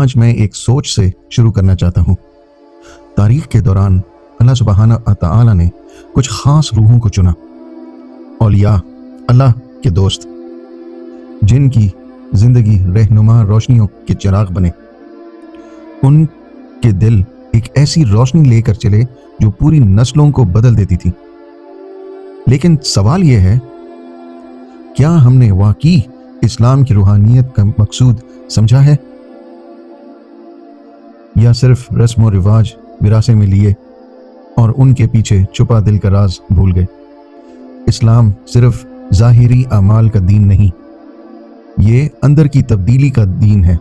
آج میں ایک سوچ سے شروع کرنا چاہتا ہوں۔ تاریخ کے دوران اللہ سبحانہ تعالی نے کچھ خاص روحوں کو چنا، اولیاء، اللہ کے دوست، جن کی زندگی رہنما روشنیوں کے چراغ بنے۔ ان کے دل ایک ایسی روشنی لے کر چلے جو پوری نسلوں کو بدل دیتی تھی۔ لیکن سوال یہ ہے، کیا ہم نے واقعی اسلام کی روحانیت کا مقصود سمجھا ہے، یا صرف رسم و رواج وراثے میں لیے اور ان کے پیچھے چھپا دل کا راز بھول گئے؟ اسلام صرف ظاہری اعمال کا دین نہیں، یہ اندر کی تبدیلی کا دین ہے۔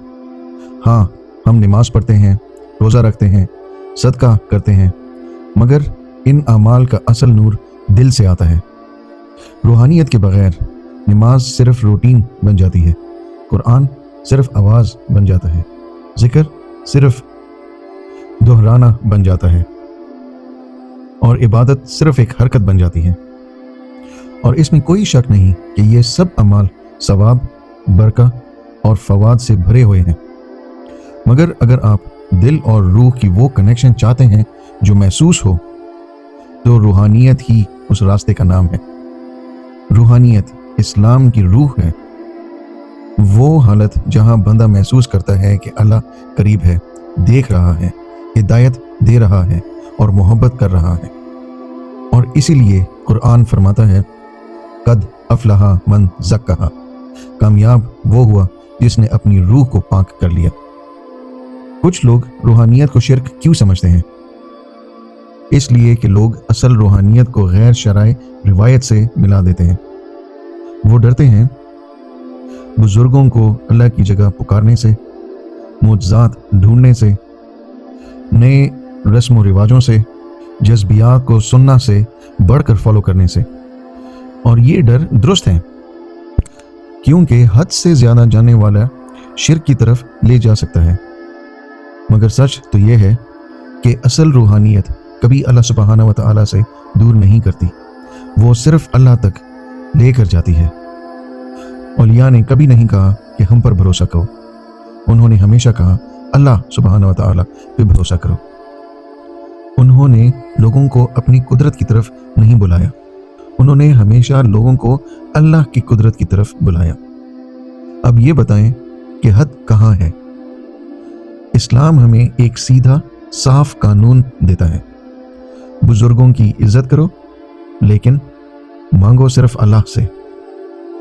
ہاں، ہم نماز پڑھتے ہیں، روزہ رکھتے ہیں، صدقہ کرتے ہیں، مگر ان اعمال کا اصل نور دل سے آتا ہے۔ روحانیت کے بغیر نماز صرف روٹین بن جاتی ہے، قرآن صرف آواز بن جاتا ہے، ذکر صرف دہرانا بن جاتا ہے، اور عبادت صرف ایک حرکت بن جاتی ہے۔ اور اس میں کوئی شک نہیں کہ یہ سب اعمال ثواب، برکہ اور فوائد سے بھرے ہوئے ہیں، مگر اگر آپ دل اور روح کی وہ کنیکشن چاہتے ہیں جو محسوس ہو، تو روحانیت ہی اس راستے کا نام ہے۔ روحانیت اسلام کی روح ہے، وہ حالت جہاں بندہ محسوس کرتا ہے کہ اللہ قریب ہے، دیکھ رہا ہے، ہدایت دے رہا ہے اور محبت کر رہا ہے۔ اور اسی لیے قرآن فرماتا ہے، قد افلح من زکاہا، کامیاب وہ ہوا جس نے اپنی روح کو پاک کر لیا۔ کچھ لوگ روحانیت کو شرک کیوں سمجھتے ہیں؟ اس لیے کہ لوگ اصل روحانیت کو غیر شرعی روایت سے ملا دیتے ہیں۔ وہ ڈرتے ہیں بزرگوں کو اللہ کی جگہ پکارنے سے، معجزات ڈھونڈنے سے، نئے رسم و رواجوں سے، جذبیات کو سننا سے بڑھ کر فالو کرنے سے۔ اور یہ ڈر درست ہے، کیونکہ حد سے زیادہ جاننے والا شرک کی طرف لے جا سکتا ہے۔ مگر سچ تو یہ ہے کہ اصل روحانیت کبھی اللہ سبحانہ و تعالی سے دور نہیں کرتی، وہ صرف اللہ تک لے کر جاتی ہے۔ اولیاء نے کبھی نہیں کہا کہ ہم پر بھروسہ کرو، انہوں نے ہمیشہ کہا اللہ سبحانہ و تعالی پہ بھروسہ کرو۔ انہوں نے لوگوں کو اپنی قدرت کی طرف نہیں بلایا، انہوں نے ہمیشہ لوگوں کو اللہ کی قدرت کی طرف بلایا۔ اب یہ بتائیں کہ حد کہاں ہے؟ اسلام ہمیں ایک سیدھا صاف قانون دیتا ہے، بزرگوں کی عزت کرو لیکن مانگو صرف اللہ سے،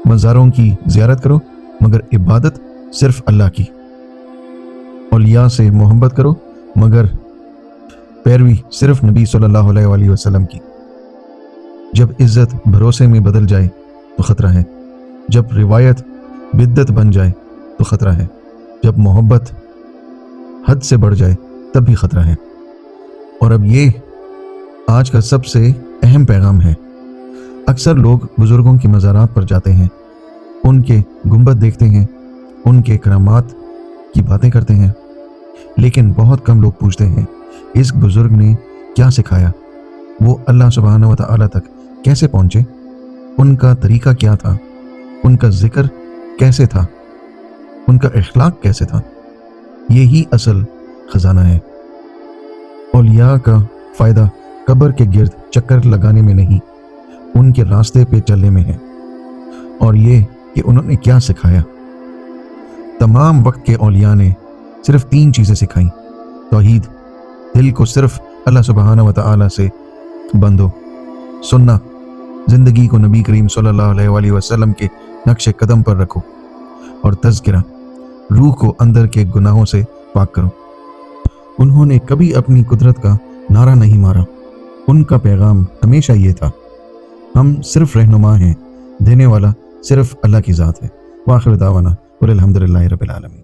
مزاروں کی زیارت کرو مگر عبادت صرف اللہ کی، اولیاء سے محبت کرو مگر پیروی صرف نبی صلی اللہ علیہ وآلہ وسلم کی۔ جب عزت بھروسے میں بدل جائے تو خطرہ ہے، جب روایت بدعت بن جائے تو خطرہ ہے، جب محبت حد سے بڑھ جائے تب بھی خطرہ ہے۔ اور اب یہ آج کا سب سے اہم پیغام ہے۔ اکثر لوگ بزرگوں کی مزارات پر جاتے ہیں، ان کے گنبد دیکھتے ہیں، ان کے کرامات کی باتیں کرتے ہیں، لیکن بہت کم لوگ پوچھتے ہیں اس بزرگ نے کیا سکھایا، وہ اللہ سبحانہ و تعالی تک کیسے پہنچے، ان کا طریقہ کیا تھا، ان کا ذکر کیسے تھا، ان کا اخلاق کیسے تھا۔ یہی اصل خزانہ ہے۔ اولیاء کا فائدہ قبر کے گرد چکر لگانے میں نہیں، ان کے راستے پہ چلنے میں ہے، اور یہ کہ انہوں نے کیا سکھایا۔ تمام وقت کے اولیاء نے صرف 3 چیزیں سکھائیں: توحید، دل کو صرف اللہ سبحانہ و تعالی سے بندھو، سننا، زندگی کو نبی کریم صلی اللہ علیہ وآلہ وسلم کے نقش قدم پر رکھو، اور تذکرہ، روح کو اندر کے گناہوں سے پاک کرو۔ انہوں نے کبھی اپنی قدرت کا نعرہ نہیں مارا، ان کا پیغام ہمیشہ یہ تھا، ہم صرف رہنما ہیں، دینے والا صرف اللہ کی ذات ہے۔ وآخر دعوانا الحمدللہ رب العالمین۔